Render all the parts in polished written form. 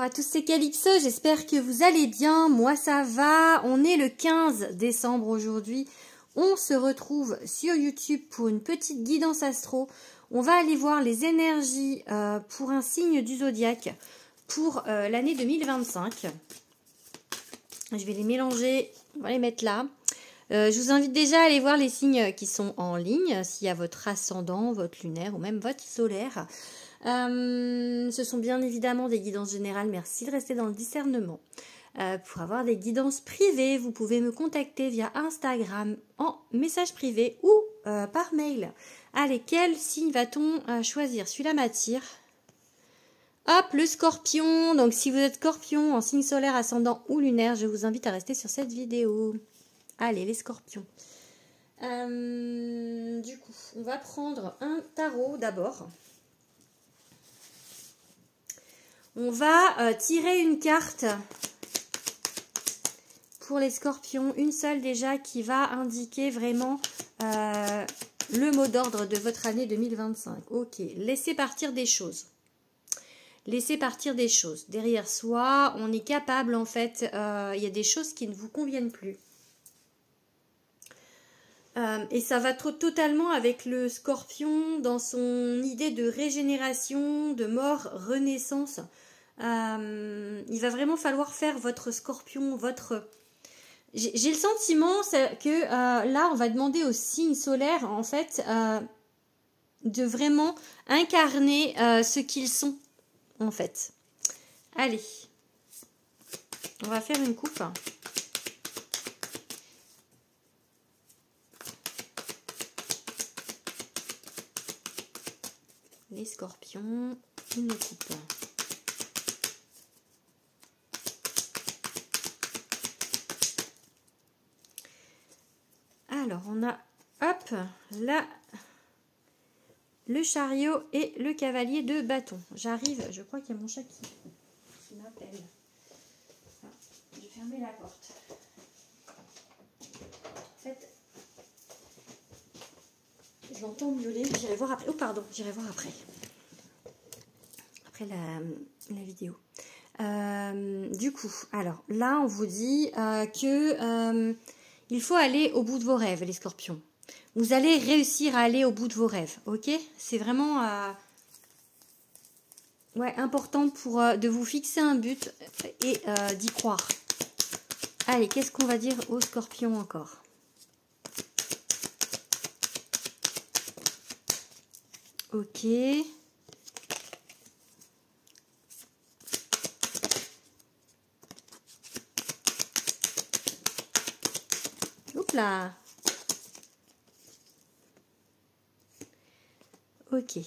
à tous, c'est Calypso, j'espère que vous allez bien, moi ça va, on est le 15 décembre aujourd'hui, on se retrouve sur YouTube pour une petite guidance astro, on va aller voir les énergies pour un signe du zodiaque pour l'année 2025, je vais les mélanger, on va les mettre là, je vous invite déjà à aller voir les signes qui sont en ligne, s'il y a votre ascendant, votre lunaire ou même votre solaire. Ce sont bien évidemment des guidances générales, merci de rester dans le discernement. Pour avoir des guidances privées, vous pouvez me contacter via Instagram en message privé ou par mail. Allez, quel signe va-t-on choisir? Celui-là m'attire. Hop, le scorpion. Donc si vous êtes scorpion en signe solaire, ascendant ou lunaire, je vous invite à rester sur cette vidéo. Allez, les scorpions. Du coup, on va prendre un tarot d'abord. On va tirer une carte pour les scorpions, une seule déjà qui va indiquer vraiment le mot d'ordre de votre année 2025. Ok, laissez partir des choses. Laissez partir des choses. Derrière soi, on est capable en fait, il y a des choses qui ne vous conviennent plus. Et ça va totalement avec le scorpion dans son idée de régénération, de mort, renaissance. Il va vraiment falloir faire votre scorpion, votre... J'ai le sentiment que là, on va demander aux signes solaires, en fait, de vraiment incarner ce qu'ils sont, en fait. Allez, on va faire une coupe. Les scorpions, une coupe. Alors, on a, hop, là, le chariot et le cavalier de bâton. J'arrive, je crois qu'il y a mon chat qui m'appelle. Ah, je vais fermer la porte. En fait, je l'entends miauler, j'irai voir après. Oh, pardon, j'irai voir après. Après la vidéo. Du coup, alors, là, on vous dit que... il faut aller au bout de vos rêves, les scorpions. Vous allez réussir à aller au bout de vos rêves, ok? C'est vraiment important pour de vous fixer un but et d'y croire. Allez, qu'est-ce qu'on va dire aux scorpions encore? Ok. Oups là. Ok.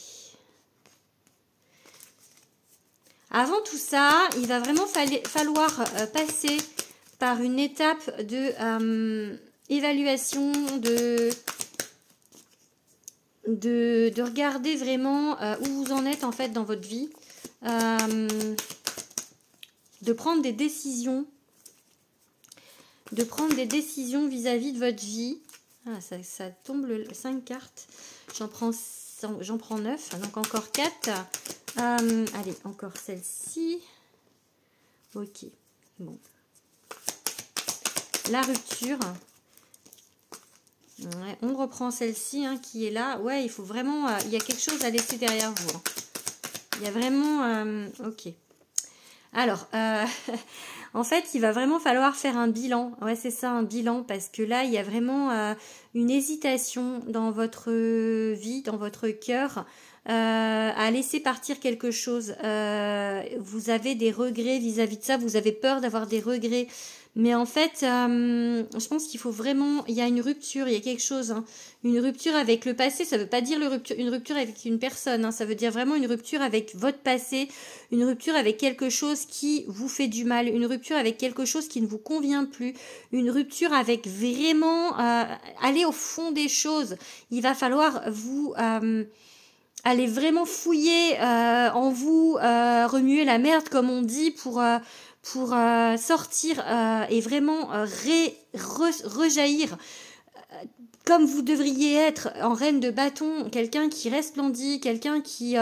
Avant tout ça, il va vraiment falloir passer par une étape de évaluation, de regarder vraiment où vous en êtes en fait dans votre vie, de prendre des décisions, vis-à-vis de votre vie. Ah, ça tombe le 5 cartes, j'en prends 9, donc encore 4. Allez, encore celle-ci. Ok, bon. La rupture. Ouais, on reprend celle-ci qui est là. Ouais, il faut vraiment... il y a quelque chose à laisser derrière vous. Hein. Il y a vraiment... ok. Alors, en fait, il va vraiment falloir faire un bilan. Ouais, c'est ça, un bilan. Parce que là, il y a vraiment une hésitation dans votre vie, dans votre cœur, à laisser partir quelque chose. Vous avez des regrets vis-à-vis de ça. Vous avez peur d'avoir des regrets. Mais en fait, je pense qu'il faut vraiment... Il y a une rupture, il y a quelque chose. Une rupture avec le passé, ça ne veut pas dire une rupture avec une personne. Ça veut dire vraiment une rupture avec votre passé. Une rupture avec quelque chose qui vous fait du mal. Une rupture avec quelque chose qui ne vous convient plus. Une rupture avec vraiment... aller au fond des choses. Il va falloir vous... aller vraiment fouiller en vous, remuer la merde comme on dit pour sortir et vraiment rejaillir comme vous devriez être en reine de bâton, quelqu'un qui resplendit, quelqu'un qui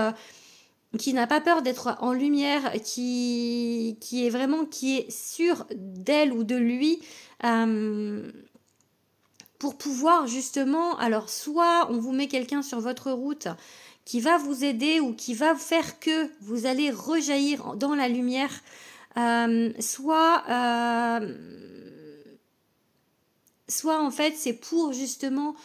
qui n'a pas peur d'être en lumière, qui est sûr d'elle ou de lui, pour pouvoir justement, alors soit on vous met quelqu'un sur votre route qui va vous aider ou qui va faire que vous allez rejaillir dans la lumière, soit en fait c'est pour justement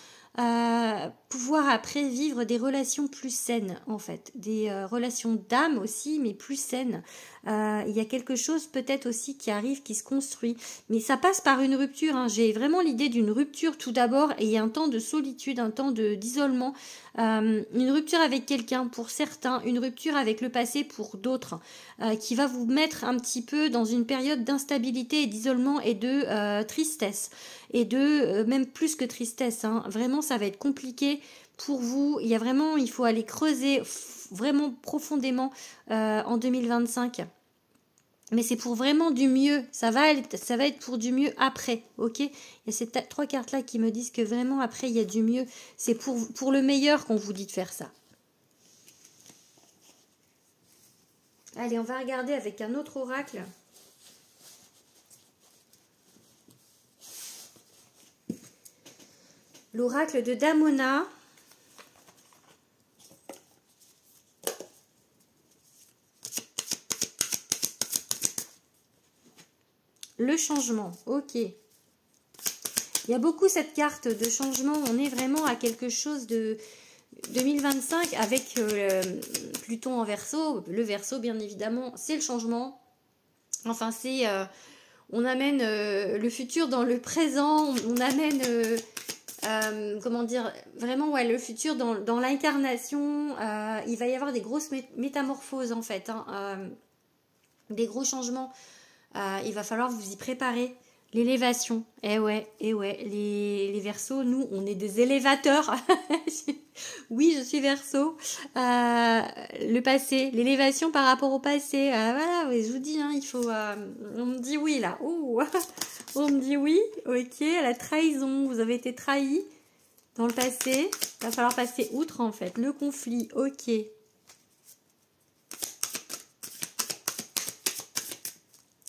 pouvoir après vivre des relations plus saines, en fait, des relations d'âme aussi, mais plus saines. Il y a quelque chose peut-être aussi qui arrive, qui se construit, mais ça passe par une rupture, hein. J'ai vraiment l'idée d'une rupture tout d'abord, et un temps de solitude, un temps d'isolement, une rupture avec quelqu'un pour certains, une rupture avec le passé pour d'autres, qui va vous mettre un petit peu dans une période d'instabilité et d'isolement et de tristesse, et de même plus que tristesse, hein. Vraiment ça va être compliqué pour vous. Il faut aller creuser vraiment profondément en 2025. Mais c'est pour vraiment du mieux. Ça va être pour du mieux après, ok? Il y a ces 3 cartes là qui me disent que vraiment après il y a du mieux. C'est pour le meilleur qu'on vous dit de faire ça. Allez, on va regarder avec un autre oracle. L'oracle de Damona. Le changement, ok. Il y a beaucoup cette carte de changement. On est vraiment à quelque chose de 2025 avec Pluton en Verseau. Le Verseau, bien évidemment, c'est le changement. Enfin, c'est... on amène le futur dans le présent. On amène... comment dire, vraiment ouais, le futur dans l'incarnation. Il va y avoir des grosses métamorphoses en fait, hein, des gros changements. Il va falloir vous y préparer. L'élévation, eh ouais, les Verseaux, nous on est des élévateurs. Oui, je suis Verseau. Le passé, l'élévation par rapport au passé, voilà, ouais, je vous dis, hein, il faut, on me dit oui là, ouh. On me dit oui, ok, la trahison, vous avez été trahi dans le passé, il va falloir passer outre en fait, le conflit, ok.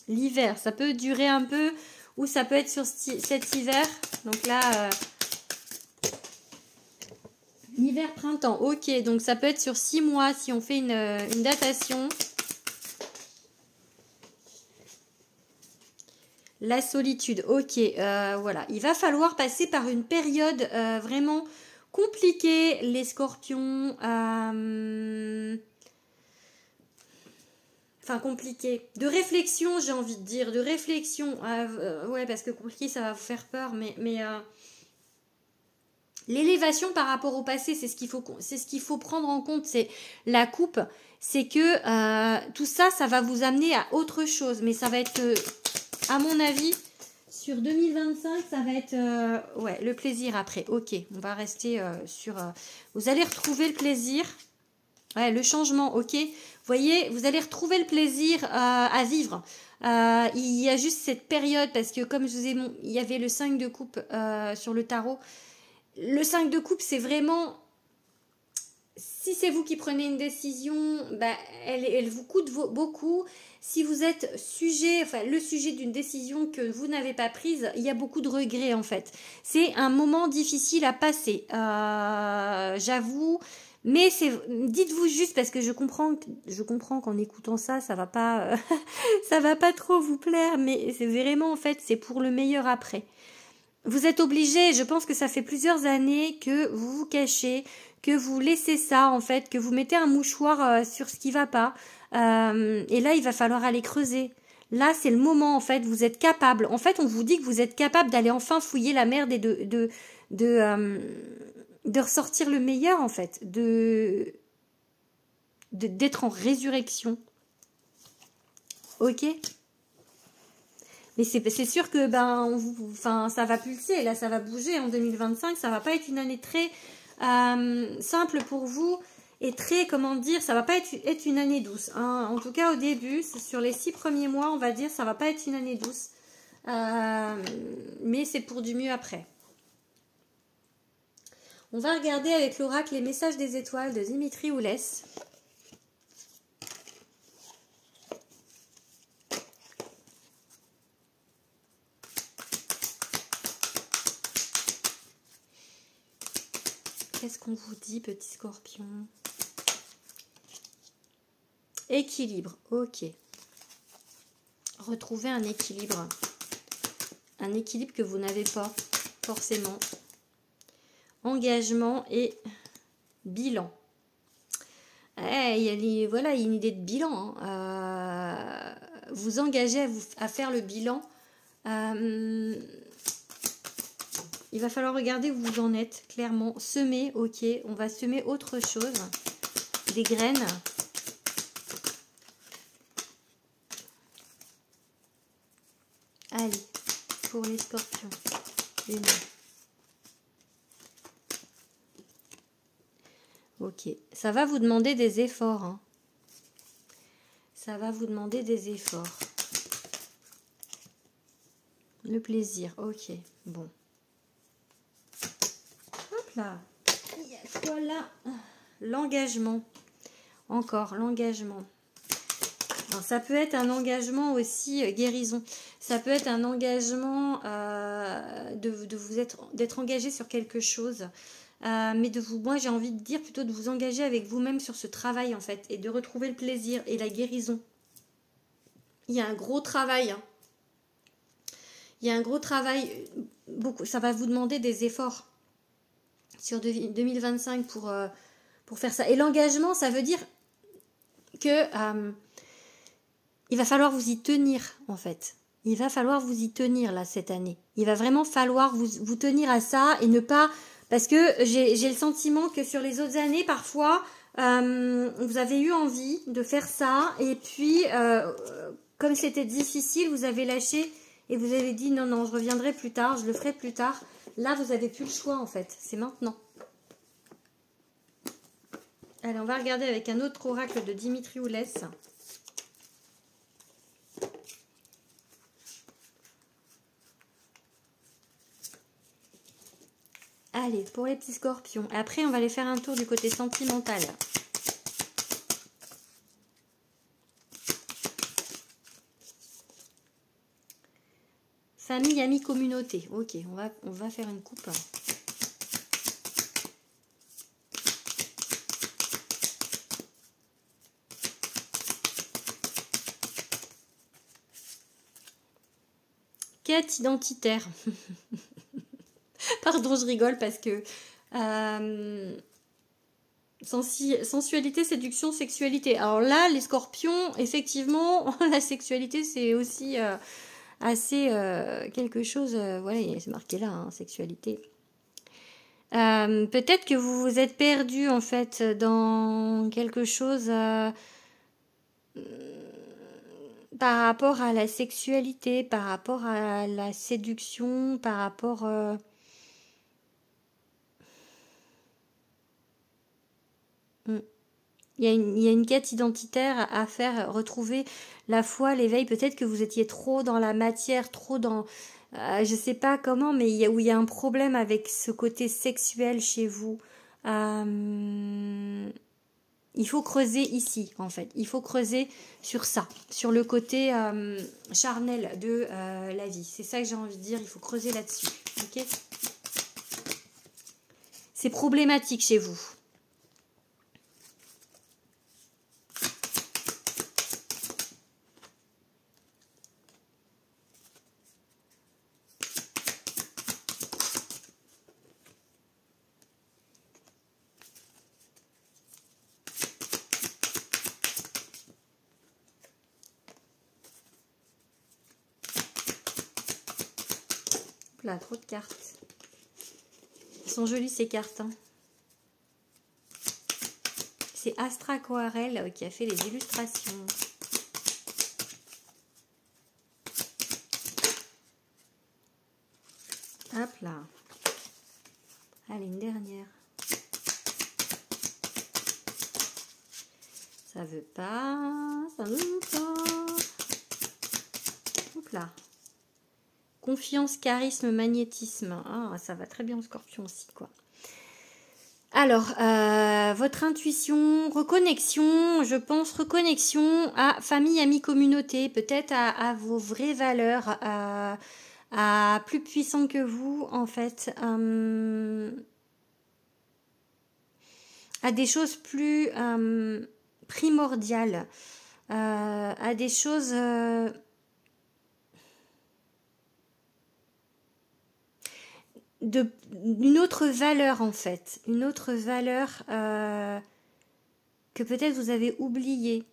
L'hiver, ça peut durer un peu, ou ça peut être sur cet hiver, donc là, l'hiver-printemps, ok, donc ça peut être sur 6 mois si on fait une datation. La solitude, ok, voilà. Il va falloir passer par une période vraiment compliquée, les scorpions. Enfin, compliquée. De réflexion, j'ai envie de dire. De réflexion. Ouais, parce que compliqué, ça va vous faire peur. Mais l'élévation par rapport au passé, c'est ce qu'il faut prendre en compte. C'est la coupe. C'est que tout ça, ça va vous amener à autre chose. Mais ça va être... à mon avis, sur 2025, ça va être ouais, le plaisir après. Ok, on va rester sur... vous allez retrouver le plaisir. Ouais, le changement, ok. Vous voyez, vous allez retrouver le plaisir à vivre. Il y a juste cette période, parce que comme je vous ai... il y avait le 5 de coupe sur le tarot. Le 5 de coupe, c'est vraiment... Si c'est vous qui prenez une décision, bah, elle vous coûte beaucoup. Si vous êtes le sujet d'une décision que vous n'avez pas prise, il y a beaucoup de regrets en fait. C'est un moment difficile à passer, j'avoue. Mais dites-vous juste, parce que je comprends qu'en écoutant ça, ça va pas, ça va pas trop vous plaire, mais c'est vraiment en fait, c'est pour le meilleur après. Vous êtes obligé, je pense que ça fait plusieurs années que vous vous cachez, que vous laissez ça en fait, que vous mettez un mouchoir sur ce qui va pas. Et là, il va falloir aller creuser. Là, c'est le moment en fait, vous êtes capable. En fait, on vous dit que vous êtes capable d'aller enfin fouiller la merde et de ressortir le meilleur en fait, d'être en résurrection. Ok ? Mais c'est sûr que ça va pulser, là ça va bouger en 2025, ça va pas être une année très simple pour vous et très, comment dire, ça va pas être une année douce. Hein. En tout cas au début, sur les 6 premiers mois, on va dire, ça va pas être une année douce. Mais c'est pour du mieux après. On va regarder avec l'oracle les messages des étoiles de Dimitri Oulès. qu'est-ce qu'on vous dit, petit scorpion? Équilibre, ok. Retrouvez un équilibre. Un équilibre que vous n'avez pas, forcément. Engagement et bilan. Voilà, il y a une idée de bilan. Hein. Vous engagez à faire le bilan. Il va falloir regarder où vous en êtes, clairement. Semer, ok. On va semer autre chose. Des graines. Allez, pour les scorpions. Une. Ok, ça va vous demander des efforts. Hein. Ça va vous demander des efforts. Le plaisir, ok, bon. Hop là. Il y a quoi là? L'engagement. Encore, l'engagement. Ça peut être un engagement aussi guérison. Ça peut être un engagement d'être engagé sur quelque chose. Mais moi j'ai envie de dire plutôt de vous engager avec vous-même sur ce travail en fait. Et de retrouver le plaisir et la guérison. Il y a un gros travail. Hein. Il y a un gros travail. Beaucoup, ça va vous demander des efforts sur 2025 pour faire ça. Et l'engagement, ça veut dire que il va falloir vous y tenir en fait. Il va falloir vous y tenir là cette année. Il va vraiment falloir vous tenir à ça et ne pas... Parce que j'ai le sentiment que sur les autres années, parfois, vous avez eu envie de faire ça. Et puis, comme c'était difficile, vous avez lâché et vous avez dit non, non, je reviendrai plus tard, je le ferai plus tard. Là, vous n'avez plus le choix en fait. C'est maintenant. Allez, on va regarder avec un autre oracle de Dimitri Oulès. Allez, pour les petits scorpions. Après, on va aller faire un tour du côté sentimental. Famille, amis, communauté. Ok, on va faire une coupe. Quête identitaire. Pardon, je rigole parce que sensualité, séduction, sexualité. Alors là, les scorpions, effectivement, la sexualité, c'est aussi assez quelque chose... voilà, c'est marqué là, hein, sexualité. Peut-être que vous vous êtes perdu, en fait, dans quelque chose... par rapport à la sexualité, par rapport à la séduction, par rapport... Il y a une quête identitaire à faire, retrouver la foi, l'éveil. Peut-être que vous étiez trop dans la matière, trop dans... je sais pas comment, mais où il y a un problème avec ce côté sexuel chez vous. Il faut creuser ici, en fait. Il faut creuser sur ça, sur le côté charnel de la vie. C'est ça que j'ai envie de dire, il faut creuser là-dessus. Ok ? C'est problématique chez vous. Là, trop de cartes. Elles sont jolies ces cartes. Hein. C'est Astra Aquarelle qui a fait les illustrations. Hop là. Allez, une dernière. Ça veut pas. Ça veut pas. Hop là. Confiance, charisme, magnétisme. Ah, ça va très bien au scorpion aussi, quoi. Alors, votre intuition, reconnexion, je pense reconnexion à famille, amis, communauté, peut-être à vos vraies valeurs, à plus puissant que vous, en fait. à des choses plus primordiales, à des choses d'une autre valeur en fait, une autre valeur que peut-être vous avez oubliée.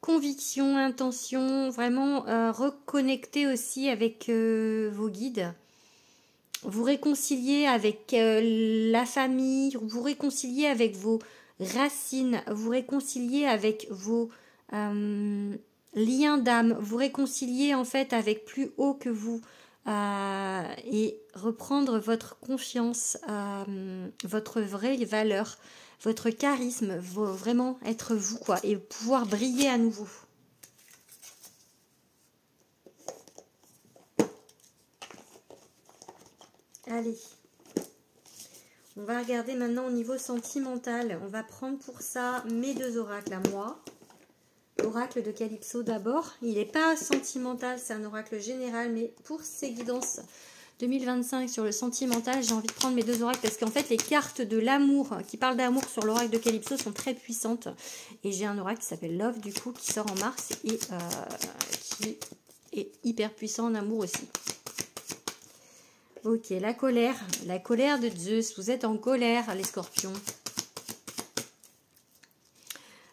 Conviction, intention, vraiment reconnecter aussi avec vos guides, vous réconcilier avec la famille, vous réconcilier avec vos racines, vous réconcilier avec vos liens d'âme, vous réconcilier en fait avec plus haut que vous et reprendre votre confiance, votre vraie valeur, votre charisme, vraiment être vous quoi, et pouvoir briller à nouveau. Allez, on va regarder maintenant au niveau sentimental. On va prendre pour ça mes deux oracles à moi. L'oracle de Calypso d'abord. Il n'est pas sentimental, c'est un oracle général, mais pour ces guidances 2025 sur le sentimental, j'ai envie de prendre mes deux oracles parce qu'en fait les cartes de l'amour qui parlent d'amour sur l'oracle de Calypso sont très puissantes. Et j'ai un oracle qui s'appelle Love du coup qui sort en mars et qui est hyper puissant en amour aussi. Ok, la colère de Zeus. Vous êtes en colère les scorpions.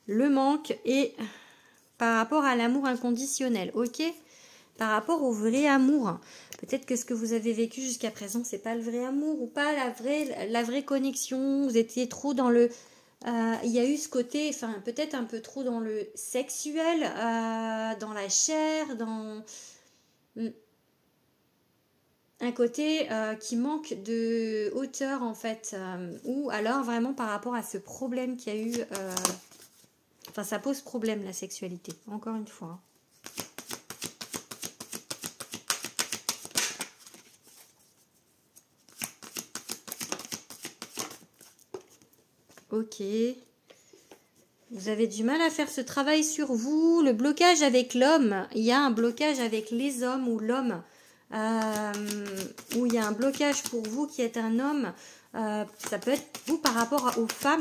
Le manque et par rapport à l'amour inconditionnel, ok? Par rapport au vrai amour. Peut-être que ce que vous avez vécu jusqu'à présent, c'est pas le vrai amour ou pas la vraie connexion. Vous étiez trop dans le... il y a eu ce côté, enfin peut-être un peu trop dans le sexuel, dans la chair, dans... un côté qui manque de hauteur en fait. Ou alors vraiment par rapport à ce problème qu'il y a eu... enfin ça pose problème la sexualité, encore une fois. Ok. Vous avez du mal à faire ce travail sur vous. Le blocage avec l'homme. Il y a un blocage avec les hommes ou l'homme. Où il y a un blocage pour vous qui êtes un homme. Ça peut être vous par rapport aux femmes.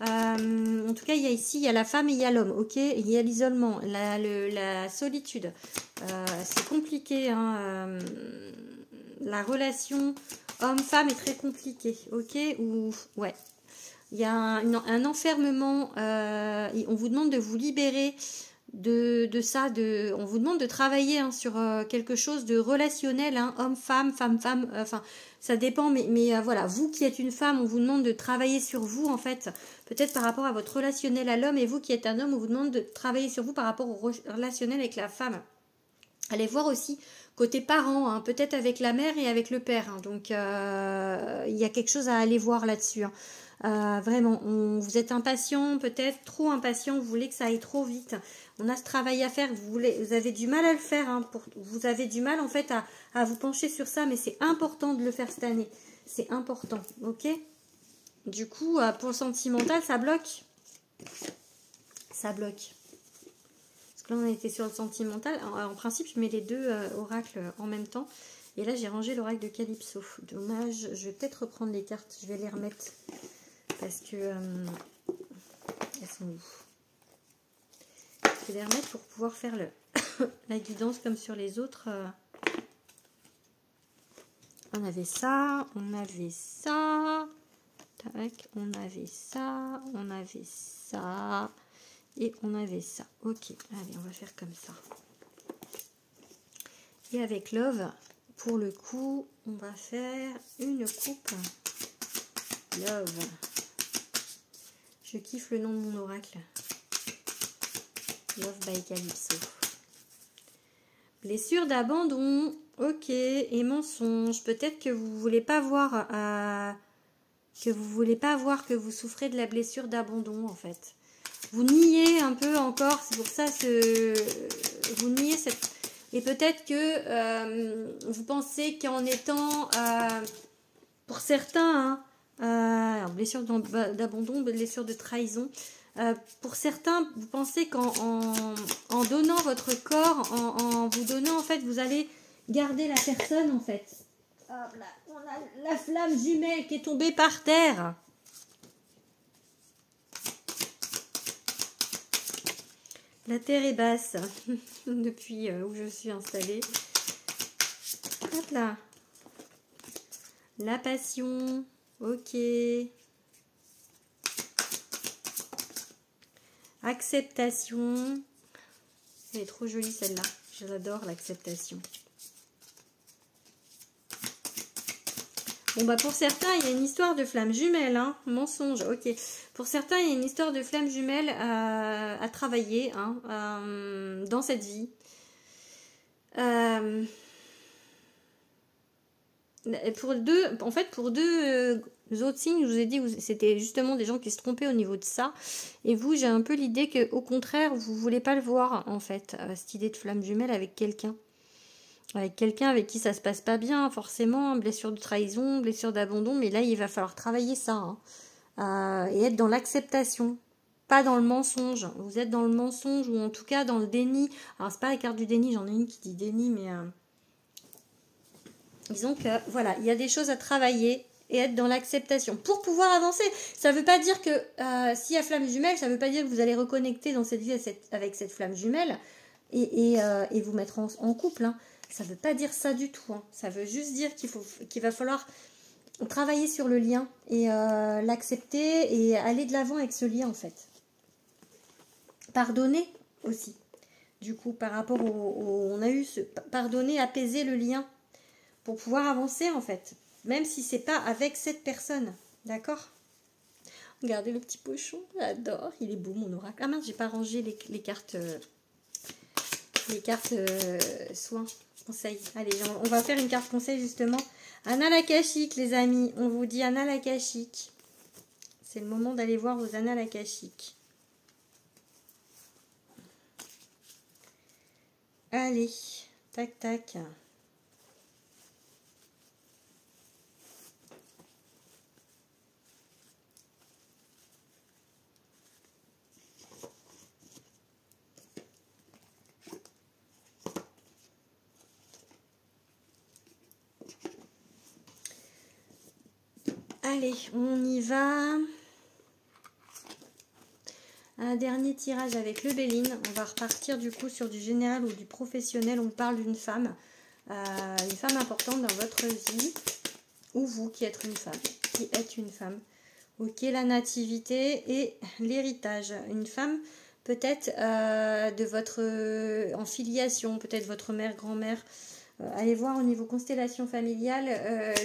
En tout cas, il y a ici, il y a la femme et il y a l'homme. Ok. Il y a l'isolement, la solitude. C'est compliqué. Hein, la relation homme-femme est très compliquée. Ok. Ou ouais. Il y a un enfermement, on vous demande de vous libérer de ça, on vous demande de travailler hein, sur quelque chose de relationnel, hein, homme-femme, femme-femme, enfin ça dépend, mais voilà, vous qui êtes une femme, on vous demande de travailler sur vous en fait, peut-être par rapport à votre relationnel à l'homme, et vous qui êtes un homme, on vous demande de travailler sur vous par rapport au relationnel avec la femme. Allez voir aussi côté parents, hein, peut-être avec la mère et avec le père, hein, donc il y a quelque chose à aller voir là-dessus. Hein. Vraiment, vous êtes impatient, peut-être trop impatient, vous voulez que ça aille trop vite. On a ce travail à faire, vous avez du mal à le faire, hein, vous avez du mal en fait à vous pencher sur ça, mais c'est important de le faire cette année. C'est important, ok? Du coup, pour le sentimental, ça bloque. Ça bloque. Parce que là, on a été sur le sentimental. En principe, je mets les deux oracles en même temps. Et là, j'ai rangé l'oracle de Calypso. Dommage, je vais peut-être reprendre les cartes, je vais les remettre. Parce que elles sont où? Je vais les remettre pour pouvoir faire la guidance comme sur les autres. On avait ça, on avait ça. Tac, on avait ça, on avait ça. Et on avait ça. Ok, allez, on va faire comme ça. Et avec Love, pour le coup, on va faire une coupe Love. Je kiffe le nom de mon oracle. Love by Calypso. Blessure d'abandon. Ok. Et mensonge. Peut-être que vous voulez pas voir que vous souffrez de la blessure d'abandon en fait. Vous niez un peu encore. C'est pour ça vous niez cette... Et peut-être que vous pensez qu'en étant pour certains... Hein, alors, blessure d'abandon, blessure de trahison. Pour certains, vous pensez qu'en donnant votre corps, en vous donnant, en fait, vous allez garder la personne, en fait. Hop là, on a la flamme jumelle qui est tombée par terre. La terre est basse depuis où je suis installée. Hop là. La passion. Ok. Acceptation. Elle est trop jolie celle-là. J'adore l'acceptation. Bon bah pour certains il y a une histoire de flamme jumelle, hein. Mensonge, ok. Pour certains il y a une histoire de flamme jumelle à travailler, hein, dans cette vie. Pour deux autres signes, je vous ai dit que c'était justement des gens qui se trompaient au niveau de ça. Et vous, j'ai un peu l'idée que au contraire, vous voulez pas le voir en fait, cette idée de flamme jumelle avec quelqu'un. Avec quelqu'un avec qui ça se passe pas bien, forcément, blessure de trahison, blessure d'abandon, mais là il va falloir travailler ça, hein, et être dans l'acceptation, pas dans le mensonge. Vous êtes dans le mensonge ou en tout cas dans le déni. Alors c'est pas la carte du déni, j'en ai une qui dit déni, mais disons que voilà, il y a des choses à travailler et être dans l'acceptation pour pouvoir avancer. Ça veut pas dire que s'il y a flamme jumelle, ça veut pas dire que vous allez reconnecter dans cette vie avec cette flamme jumelle et vous mettre en couple, hein. Ça veut pas dire ça du tout, hein. Ça veut juste dire qu'il va falloir travailler sur le lien et l'accepter et aller de l'avant avec ce lien en fait. Pardonner aussi. Du coup, par rapport on a eu pardonner, apaiser le lien pour pouvoir avancer en fait, même si c'est pas avec cette personne, d'accord? Regardez le petit pochon, j'adore, il est beau mon oracle. Ah mince, j'ai pas rangé les cartes soins, conseils. Allez, on va faire une carte conseil justement. Annales akashiques les amis, on vous dit annales akashiques. C'est le moment d'aller voir vos annales akashiques. Allez, tac tac. Allez, on y va. Un dernier tirage avec le Béline. On va repartir du coup sur du général ou du professionnel. On parle d'une femme importante dans votre vie. Ou vous qui êtes une femme. Ok, la nativité et l'héritage. Une femme peut-être de votre en filiation, peut-être votre mère, grand-mère. Allez voir au niveau constellation familiale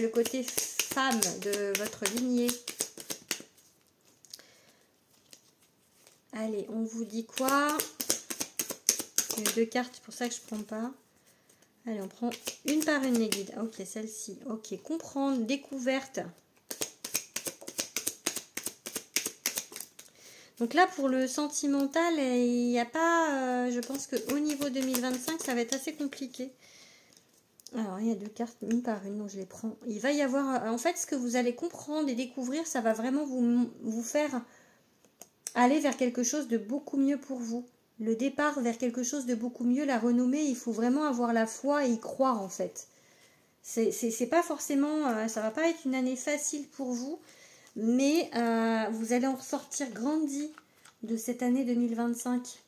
le côté femme de votre lignée. Allez, on vous dit quoi? Il y a deux cartes, c'est pour ça que je prends pas. Allez, on prend une par une les guides. Ok, celle-ci. Ok, comprendre, découverte. Donc là, pour le sentimental, il n'y a pas... je pense qu'au niveau 2025, ça va être assez compliqué. Alors, il y a deux cartes, une par une, donc je les prends. Il va y avoir... en fait, ce que vous allez comprendre et découvrir, ça va vraiment vous faire aller vers quelque chose de beaucoup mieux pour vous. Le départ vers quelque chose de beaucoup mieux, la renommée, il faut vraiment avoir la foi et y croire, en fait. C'est pas forcément... ça va pas être une année facile pour vous, mais vous allez en ressortir grandi de cette année 2025.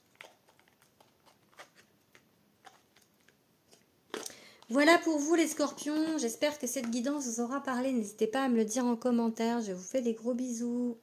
Voilà pour vous les scorpions, j'espère que cette guidance vous aura parlé, n'hésitez pas à me le dire en commentaire, je vous fais des gros bisous.